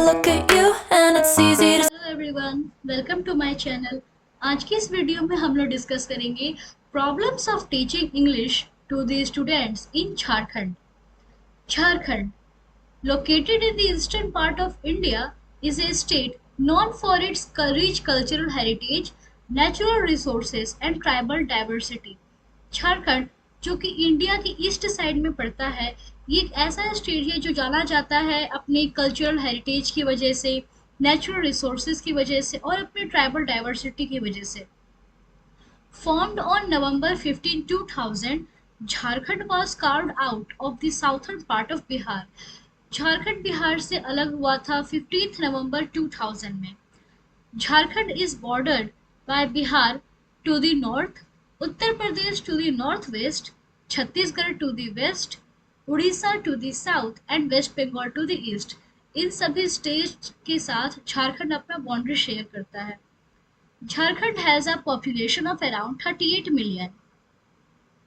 look at you and it's easy to hello everyone, welcome to my channel. आज की इस video में हम लोग डिस्कस करेंगे problems of teaching English to the students in Jharkhand. Jharkhand, located in the eastern part of India, is a state known for its rich cultural heritage, natural resources and tribal diversity. Jharkhand, जो कि India की east side में पड़ता है, ये एक ऐसा state है जो जाना जाता है अपनी कल्चरल हेरिटेज की वजह से, नेचुरल रिसोर्सेज की वजह से और अपनी ट्राइबल डाइवर्सिटी की वजह से। Formed on November 15, 2000, Jharkhand was carved out of the southern part of Bihar. Jharkhand Bihar से अलग हुआ था 15 नवंबर 2000 में। Jharkhand is bordered by Bihar to the north, Uttar Pradesh to the north west, Chhattisgarh to the west, Orissa to the south and West Bengal to the east. इन सभी state के साथ झारखंड अपना बाउंड्री शेयर करता है। Jharkhand has a population of around 38 million.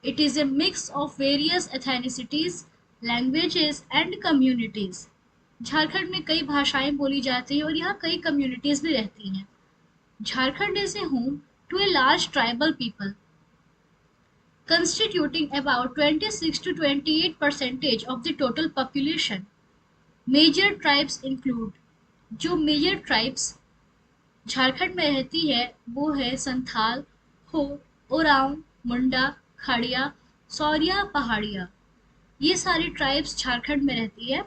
It is a mix of various ethnicities, languages and communities. Jharkhand में कई भाषाएं बोली जाती हैं और यहाँ कई कम्युनिटीज भी रहती हैं। Jharkhand is a home to a large tribal people, constituting about 26 to 28% of the total population. Major tribes include, जो major tribes झारखंड में रहती है वो है संथाल, हो, ओरांव, मुंडा, खाड़िया, सौरिया, पहाड़िया। ये सारी ट्राइब्स झारखंड में रहती है।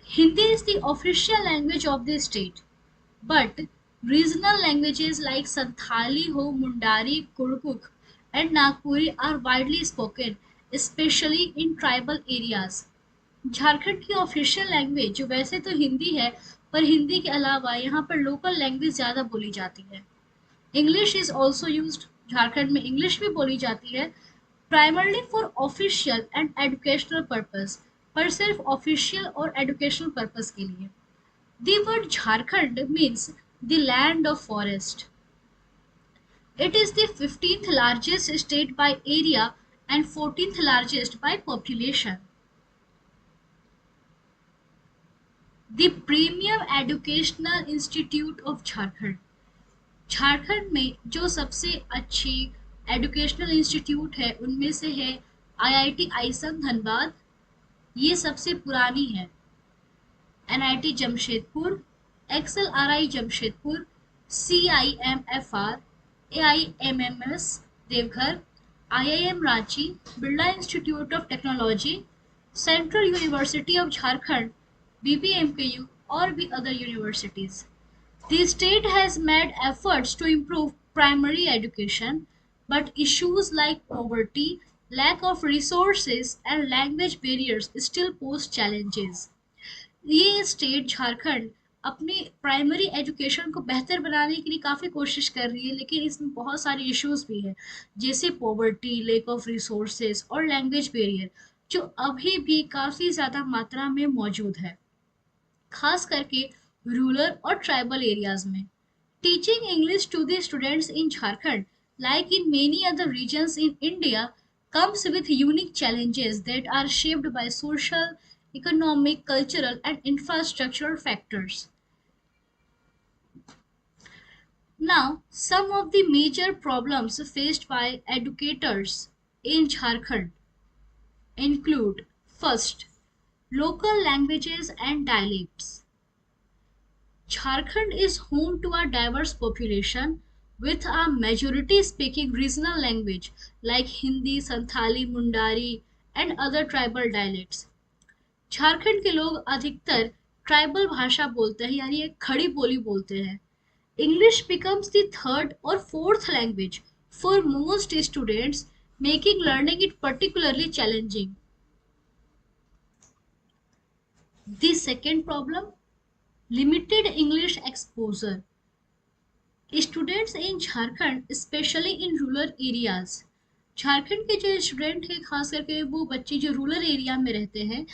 Hindi is the official language of the state, but regional languages like Santhali, Ho, Mundari, Kurukh and Nagpuri are widely spoken, specially in tribal areas. Jharkhand की ऑफिशियल लैंग्वेज जो वैसे तो हिंदी है, पर हिंदी के अलावा यहाँ पर लोकल लैंग्वेज ज़्यादा बोली जाती है। English is also used, Jharkhand में इंग्लिश भी बोली जाती है, primarily for official and educational purpose, पर सिर्फ ऑफिशियल और एजुकेशनल पर्पस के लिए। The word Jharkhand means the land of forest. It is the 15th largest state by area and 14th largest by population. The premium educational institute of Jharkhand, Jharkhand में जो सबसे अच्छी educational institute है उनमें से है आईआईटी आईसम धनबाद, ये सबसे पुरानी है। NIT Jamshedpur, XLRI Jamshedpur, CIMFR, AIIMS Deoghar, IIM Ranchi, Birla Institute of Technology, Central University of Jharkhand, BBMKU or the other universities. The state has made efforts to improve primary education, but issues like poverty, lack of resources and language barriers still pose challenges. ये state Jharkhand अपनी primary education को बेहतर बनाने के लिए काफ़ी कोशिश कर रही है, लेकिन इसमें बहुत सारे इश्यूज भी हैं, जैसे पॉवर्टी, लेक ऑफ रिसोर्सेज और लैंग्वेज बैरियर, जो अभी भी काफ़ी ज़्यादा मात्रा में मौजूद है, खास करके रूरल और ट्राइबल एरियाज में। Teaching English to the students in Jharkhand, like in many other regions in India, comes with unique challenges that are shaped by social, economic, cultural, and infrastructural factors. Now, some of the major problems faced by educators in Jharkhand include: first, local languages and dialects. Jharkhand is home to a diverse population with a majority speaking regional language like Hindi, Santhali, Mundari and other tribal dialects. Jharkhand के लोग अधिकतर tribal भाषा बोलते हैं, यानी एक खड़ी बोली बोलते हैं। English becomes the third or fourth language for most students, making learning it particularly challenging. The second problem, limited English exposure. Students in Jharkhand, especially in rural areas, Jharkhand के जो स्टूडेंट हैं, खास करके वो बच्चे जो रूरल एरिया में रहते हैं,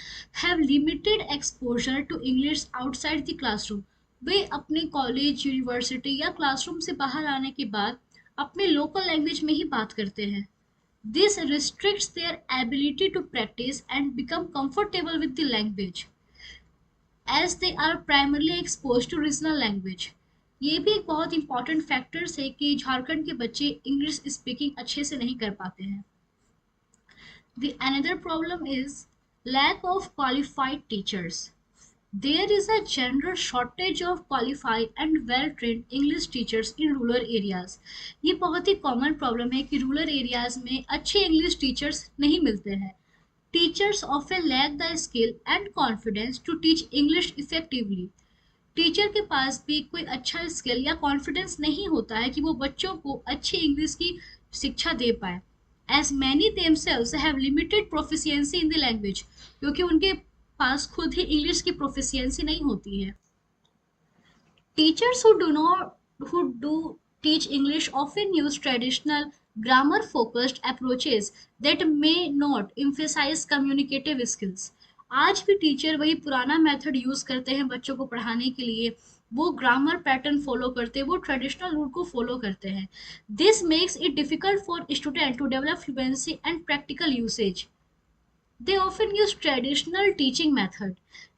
have limited exposure to English outside the classroom. वे अपने कॉलेज, यूनिवर्सिटी या क्लासरूम से बाहर आने के बाद अपने लोकल लैंग्वेज में ही बात करते हैं। This restricts their ability to practice and become comfortable with the language. As they are primarily expose to regional language. ये भी एक बहुत इंपॉर्टेंट फैक्टर्स है कि झारखंड के बच्चे इंग्लिश स्पीकिंग अच्छे से नहीं कर पाते हैं। The another problem is lack of qualified teachers. There is a general shortage of qualified and well-trained English teachers in rural areas. ये बहुत ही कॉमन प्रॉब्लम है कि रूरल एरियाज में अच्छे इंग्लिश टीचर्स नहीं मिलते हैं। Teachers often lack the skill and confidence to teach English effectively. Teacher के पास भी कोई अच्छा स्किल या कॉन्फिडेंस नहीं होता है कि वो बच्चों को अच्छी इंग्लिश की शिक्षा दे पाए, as many themselves have limited proficiency in the language, क्योंकि उनके पास खुद ही इंग्लिश की प्रोफिशिएंसी नहीं होती है। Teachers who do teach English often use traditional grammar focused approaches that may not emphasize communicative skills. आज भी टीचर वही पुराना मेथड यूज करते हैं बच्चों को पढ़ाने के लिए, वो ग्रामर पैटर्न फॉलो करते हैं, वो ट्रेडिशनल रूट को फॉलो करते हैं। This makes it difficult for student to develop fluency and practical usage. They often use traditional teaching method.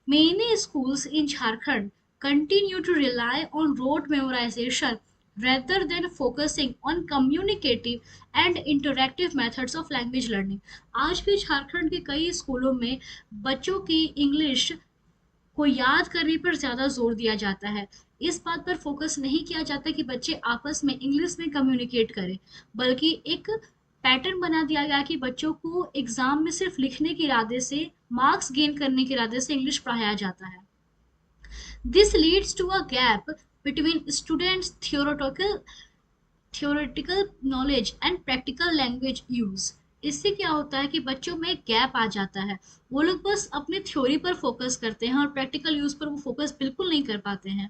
Many schools in Jharkhand continue to rely on rote memorization rather than focusing on communicative and interactive methods of language learning. आज भी झारखंड के कई स्कूलों में बच्चों की English को याद करने पर ज़्यादा जोर दिया जाता है। इस बात पर फोकस नहीं किया जाता कि बच्चे आपस में इंग्लिश में कम्युनिकेट करें, बल्कि एक पैटर्न बना दिया गया कि बच्चों को एग्जाम में सिर्फ लिखने के इरादे से, मार्क्स गेन करने के इरादे से इंग्लिश पढ़ाया जाता है। This leads to a gap between students theoretical knowledge and practical language use. इससे क्या होता है कि बच्चों में एक गैप आ जाता है, वो लोग बस अपने थ्योरी पर फोकस करते हैं और प्रैक्टिकल यूज पर वो फोकस बिल्कुल नहीं कर पाते हैं।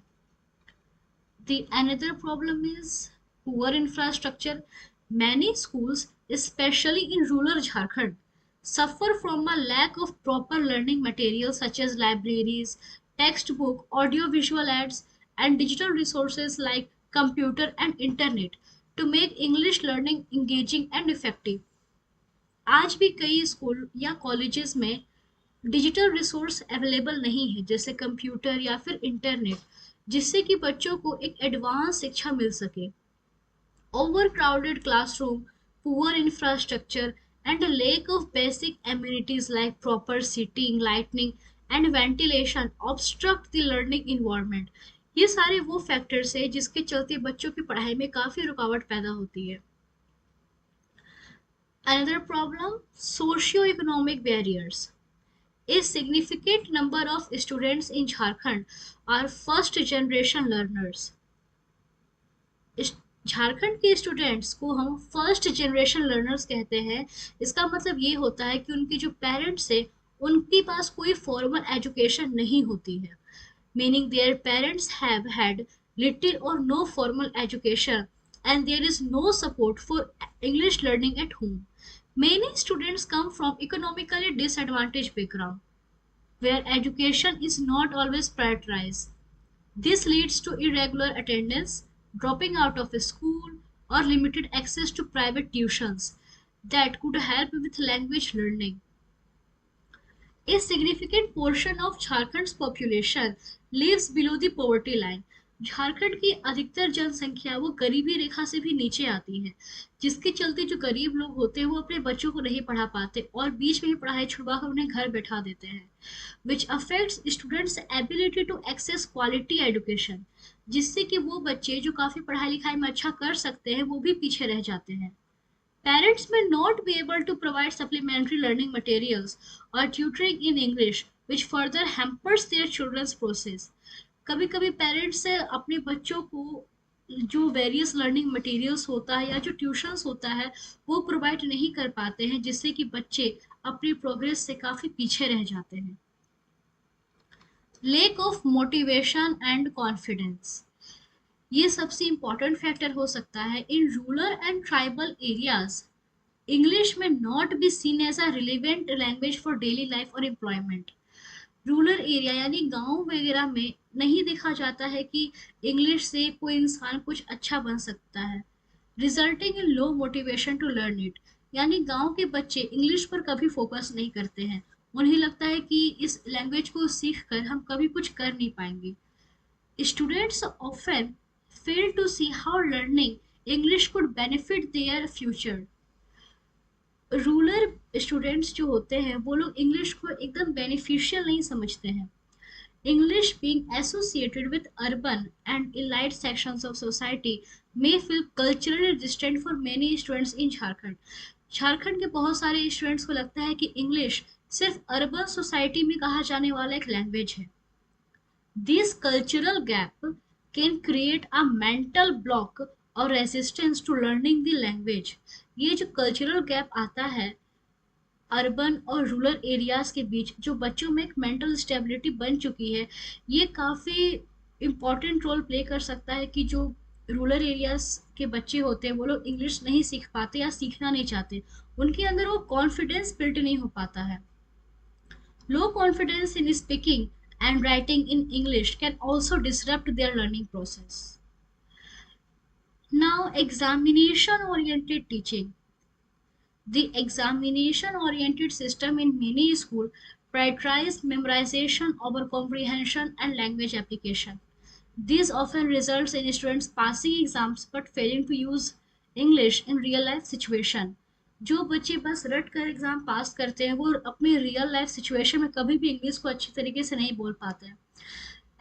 The another problem is poor infrastructure. Many schools, especially in rural Jharkhand, suffer from a lack of proper learning materials such as libraries, textbook, audio-visual aids, and digital resources like computer and internet to make English learning engaging and effective. आज भी कई school या colleges में digital resource available नहीं है, जैसे computer या फिर इंटरनेट, जिससे कि बच्चों को एक एडवांस शिक्षा मिल सके। Overcrowded classroom, poor infrastructure, and a lack of basic amenities like proper seating, lighting, and ventilation obstruct the learning environment. ये सारे वो फैक्टर्स है जिसके चलते बच्चों की पढ़ाई में काफी रुकावट पैदा होती है। Another problem, socio-economic barriers. A significant number of students in Jharkhand are first generation learners. Jharkhand के स्टूडेंट्स को हम फर्स्ट जनरेशन लर्नर्स कहते हैं। इसका मतलब ये होता है कि उनके जो पेरेंट्स है उनके पास कोई फॉर्मल एजुकेशन नहीं होती है, meaning their parents have had little or no formal education and there is no support for English learning at home. Many students come from economically disadvantaged background where education is not always prioritized. This leads to irregular attendance, dropping out of school, or limited access to private tuitions that could help with language learning. A significant portion of Jharkhand's population lives below the poverty line. Jharkhand की अधिकतर जनसंख्या वो गरीबी रेखा से भी नीचे आती है, जिसके चलते जो गरीब लोग होते हैं वो अपने बच्चों को नहीं पढ़ा पाते और बीच में ही पढ़ाई छुड़वा कर उन्हें घर बैठा देते हैं, which affects students ability to access quality education, जिससे कि वो बच्चे जो काफी पढ़ाई लिखाई में अच्छा कर सकते हैं वो भी पीछे रह जाते हैं। Parents may not be able to provide supplementary learning materials or tutoring in English, which further hampers their children's process. कभी कभी पेरेंट्स अपने बच्चों को जो वेरियस लर्निंग मटेरियल्स होता है या जो ट्यूशंस होता है वो प्रोवाइड नहीं कर पाते हैं, जिससे कि बच्चे अपनी प्रोग्रेस से काफी पीछे रह जाते हैं। Lack of motivation and confidence, ये सबसे इम्पोर्टेंट फैक्टर हो सकता है in rural and tribal areas. English may not be seen as a relevant language for daily life और एम्प्लॉयमेंट। रूरल एरिया यानी गांव वगैरह में नहीं देखा जाता है कि इंग्लिश से कोई इंसान कुछ अच्छा बन सकता है, resulting in low motivation to learn it. यानी गांव के बच्चे इंग्लिश पर कभी फोकस नहीं करते हैं, उन्हें लगता है कि इस लैंग्वेज को सीख कर हम कभी कुछ कर नहीं पाएंगे। Students often fail to see how learning English could benefit their future. Rural students जो होते हैं वो लोग इंग्लिश को एकदम बेनिफिशियल नहीं समझते हैं। English being associated with urban and elite sections of society may feel culturally distant for many students in Jharkhand. Jharkhand के बहुत सारे स्टूडेंट्स को लगता है कि इंग्लिश सिर्फ अर्बन सोसाइटी में कहा जाने वाला एक लैंग्वेज है। This cultural gap can create a mental block or resistance to learning the language. ये जो कल्चरल गैप आता है अर्बन और रूरल एरियाज के बीच, जो बच्चों में एक मेंटल स्टेबिलिटी बन चुकी है, ये काफ़ी इम्पोर्टेंट रोल प्ले कर सकता है कि जो रूरल एरियाज के बच्चे होते हैं वो लोग इंग्लिश नहीं सीख पाते या सीखना नहीं चाहते, उनके अंदर वो कॉन्फिडेंस बिल्ड नहीं हो पाता है। Low confidence in speaking and writing in English can also disrupt there learning process. Now examination oriented teaching. The examination-oriented system in many schools prioritizes memorization over comprehension and language application. This often results in students passing exams but failing to use English in real-life situation. जो बच्चे बस रट कर exam पास करते हैं वो अपनी real life situation में कभी भी इंग्लिश को अच्छी तरीके से नहीं बोल पाते हैं।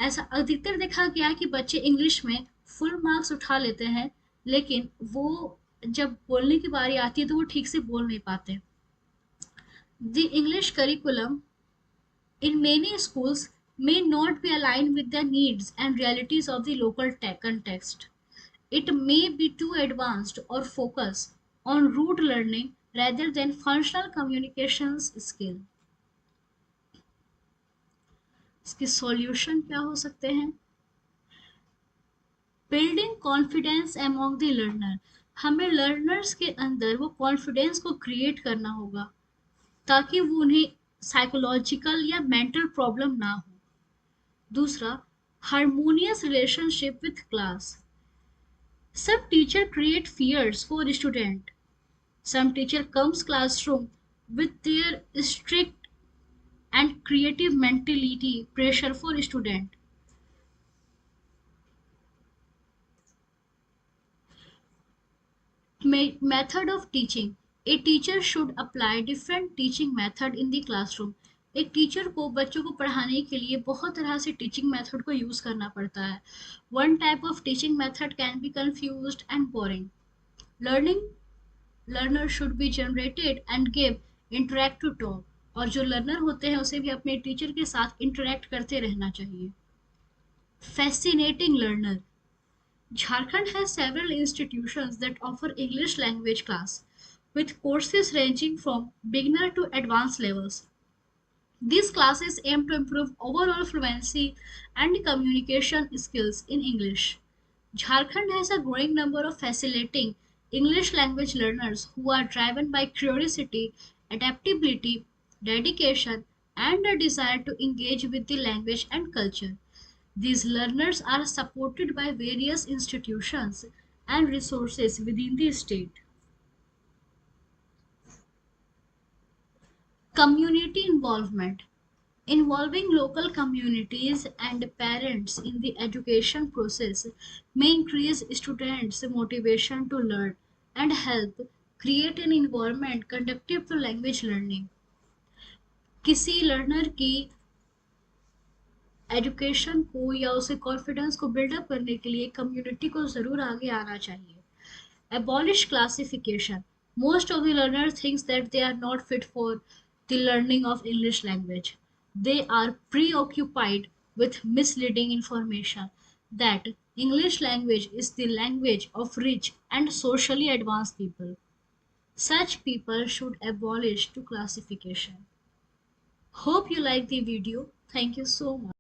ऐसा अधिकतर देखा गया है कि बच्चे इंग्लिश में फुल मार्क्स उठा लेते हैं, लेकिन वो जब बोलने की बारी आती है तो वो ठीक से बोल नहीं पाते। The English curriculum in many schools may not be aligned with the needs and realities of the local context. It may be too advanced or focus on rote learning rather than functional communications skill. इसके solution क्या हो सकते हैं? Building confidence among the learner. हमें learners के अंदर वो confidence को क्रिएट करना होगा ताकि वो उन्हें साइकोलॉजिकल या मेंटल प्रॉब्लम ना हो। दूसरा, हार्मोनियस रिलेशनशिप विथ क्लास। सब teacher create fears for student. Some teacher comes classroom with their strict and creative mentality pressure for student. Method of teaching. A teacher should apply different teaching method in the classroom. एक teacher को बच्चों को पढ़ाने के लिए बहुत तरह से टीचिंग मेथड को यूज करना पड़ता है। One type of teaching method can be confused and boring. Learner should be generated and give interactive talk. और जो लर्नर होते हैं उसे भी अपने टीचर के साथ इंटरेक्ट करते रहना चाहिए। Fascinating learner. Jharkhand has several institutions that offer English language class, with courses ranging from beginner to advanced levels. These classes aim to improve overall fluency and communication skills in English. Jharkhand has a growing number of facilitating English language learners who are driven by curiosity, adaptability, dedication, and a desire to engage with the language and culture. These learners are supported by various institutions and resources within the state. Community involvement. Involving local communities and parents in the education process may increase students' motivation to learn and help create an environment conducive to language learning. किसी learner की education को या उसे confidence को buildup करने के लिए community को ज़रूर आगे आना चाहिए। Abolish classification. Most of the learners thinks that they are not fit for the learning of English language. They are preoccupied with misleading information that English language is the language of rich and socially advanced people. Such people should abolish to classification. Hope you like the video. Thank you so much.